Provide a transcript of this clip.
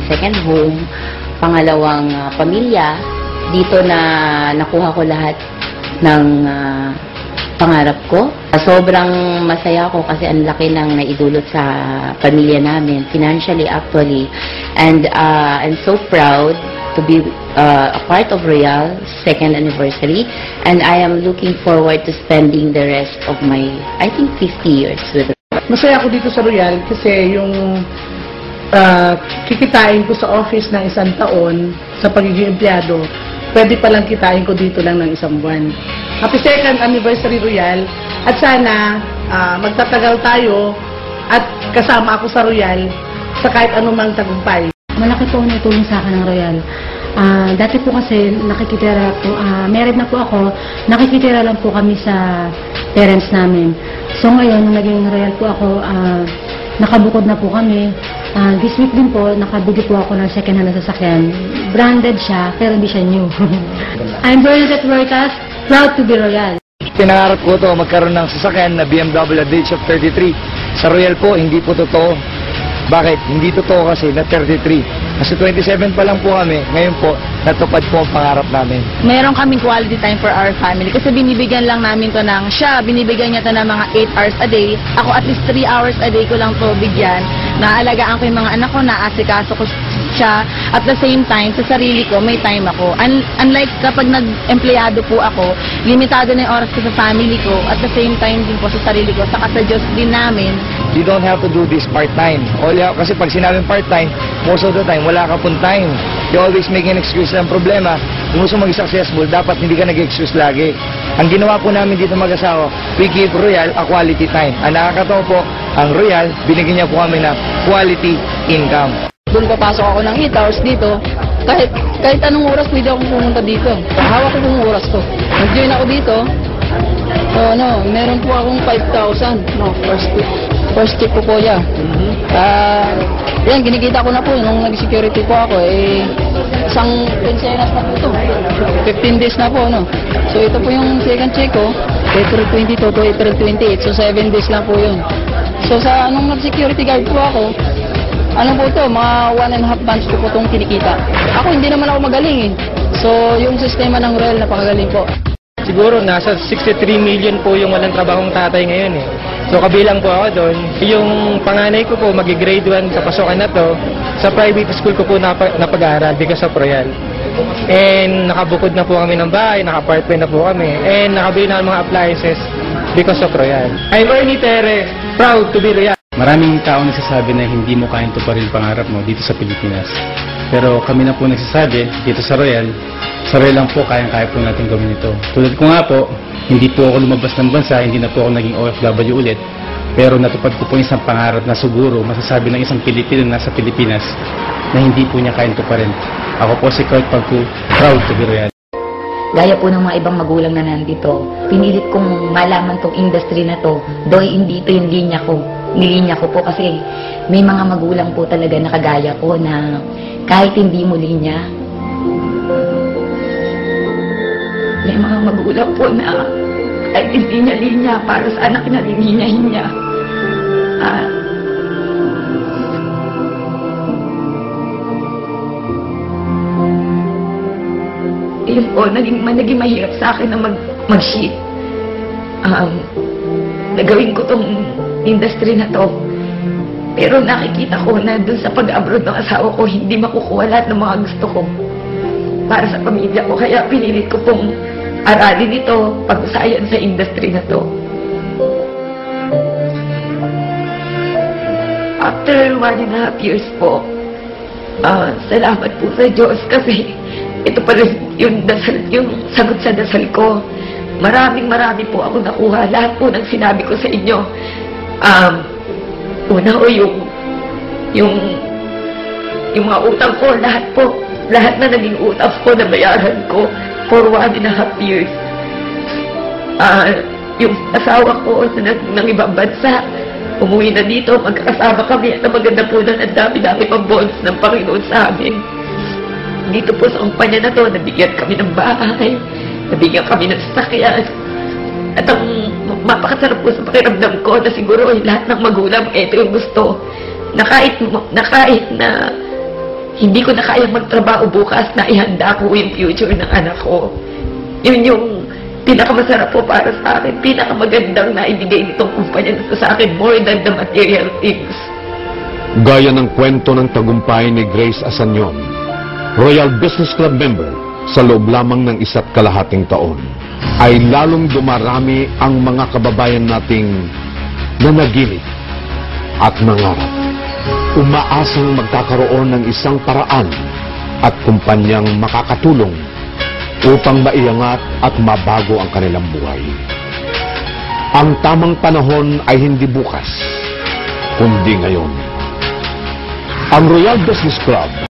second home, pangalawang pamilya. Dito na nakuha ko lahat ng pangarap ko. Sobrang masaya ako kasi ang laki ng naidulot sa pamilya namin, financially actually. And I'm so proud to be a part of Royal second anniversary, and I am looking forward to spending the rest of my, I think, 50 years with it. Masaya ako dito sa Royal kasi yung kikitain ko sa office ng 1 taon sa pagiging empleyado, pwede palang kitain ko dito lang ng 1 buwan. Happy second anniversary Royal, at sana magtatagal tayo at kasama ako sa Royal sa kahit anumang tagumpay. Malaki po ang natulong sa akin ng Royal. Dati po kasi nakikitira po, married na po ako, nakikitira lang po kami sa parents namin. So ngayon, nung naging Royal po ako, nakabukod na po kami. This week din po, nakabili po ako ng second hand na sasakyan. Branded siya, pero hindi siya new. I'm Bernadette Huertas, proud to be Royal. Pinangarap ko to magkaroon ng sasakyan na BMW at the age of 33. Sa Royal po, hindi po totoo. Bakit? Hindi totoo kasi na 33. Kasi 27 pa lang po kami, ngayon po, natupad po ang pangarap namin. Meron kaming quality time for our family kasi binibigyan lang namin to ng siya, binibigyan niya to ng mga 8 hours a day. Ako at least 3 hours a day ko lang to bigyan. Naalagaan ko yung mga anak ko, naasikaso ko siya. At the same time, sa sarili ko, may time ako. Unlike kapag nag-empleyado po ako, limitado na yung oras ko sa family ko. At the same time din po sa sarili ko, saka sa Diyos din namin. You don't have to do this part-time. Kasi pag sinabing part-time, most of the time, wala ka pong time. You always make an excuse ng problema. Kung gusto maging successful, dapat hindi ka nag-excuse lagi. Ang ginawa po namin dito mag-asawa, we give Royal a quality time. Ang nakakatawa po, ang Royal, binigyan niya po kami na quality income. Doon papasok ako ng 8 hours dito. Kahit anong oras pwede ako pumunta dito. Hawak ko kung oras to. Nag-join ako dito. So, meron po akong 5,000. First tip ko po yan. Yan, kinikita ko na po. Nung nag-security po ako, isang pensenas na po ito. 15 days na po, So, ito po yung second check ko. April 22 to April 28. So, 7 days lang po yun. So, nung nag-security guard po ako, mga 1.5 months ko po itong kinikita. Ako, hindi naman ako magaling So, yung sistema ng Royal, napakagaling po. Siguro nasa 63 million po yung walang trabahong tatay ngayon So kabilang po ako doon. Yung panganay ko po mag-grade 1 sa pasokan na to. Sa private school ko po napag-aaral because of Royal. And nakabukod na po kami ng bahay, naka-apartment na po kami. And nakabili na ng mga appliances because of Royal. I'm Ernie Tere, proud to be Royal. Maraming tao nagsasabi na hindi mo kayang tuparin pangarap mo dito sa Pilipinas. Pero kami na po nagsasabi dito sa Royal lang po kayang-kaya po natin gawin ito. Tulad ko nga po, hindi po ako lumabas ng bansa, hindi na po ako naging OFW ulit. Pero natupad ko po isang pangarap na siguro masasabi ng isang Pilipino na nasa Pilipinas na hindi po niya kayang tuparin. Ako po si Kurt Pagku, proud to be Royal. Gaya po ng mga ibang magulang na nandito, pinilit kong malaman tong industry na to, hindi ito yung linya ko. Nilinya ko po kasi may mga magulang po talaga na kagaya ko na kahit hindi mo linya, may mga magulang po na kahit hindi niya linya para sa anak na lilinyahin niya. Yun po, naging mahirap sa akin na mag-sheet. Nagawin ko tong industry na to. Pero nakikita ko na dun sa pag-abroad ng asawa ko, hindi makukuha lahat ng mga gusto ko para sa pamilya ko. Kaya pinilit ko pong aralin ito, pag-usayan sa industry na to. After 1.5 years po, salamat po sa Diyos kasi ito pa rin yung sagot sa dasal ko. Maraming po ako nakuha. Lahat po ng sinabi ko sa inyo. Una o yung mga utang ko, lahat na naging utang ko na bayaran ko for 1.5 years. Yung asawa ko ng ibang bansa, umuwi na dito, magkakasama kami at maganda po na ang dami-dami pang bonds ng Panginoon sa amin. Dito po sa kumpanya na to, nabigyan kami ng bahay, nabigyan kami ng sasakyan. At ang mapakasarap po sa pakiramdam ko na siguro lahat ng magulang, ito yung gusto. Na kahit na hindi ko na kaya magtrabaho bukas na ihanda ko yung future ng anak ko. Yun yung pinakamasarap po para sa akin, pinakamagandang naibigay nitong kumpanya na sa akin, more than the material things. Gaya ng kwento ng tagumpay ni Grace Asanyon, Royal Business Club member sa loob lamang ng 1.5 taon, ay lalong dumarami ang mga kababayan nating nanaginip at nangarap. Umaasang magkakaroon ng isang paraan at kumpanyang makakatulong upang maiangat at mabago ang kanilang buhay. Ang tamang panahon ay hindi bukas, kundi ngayon. Ang Royal Business Club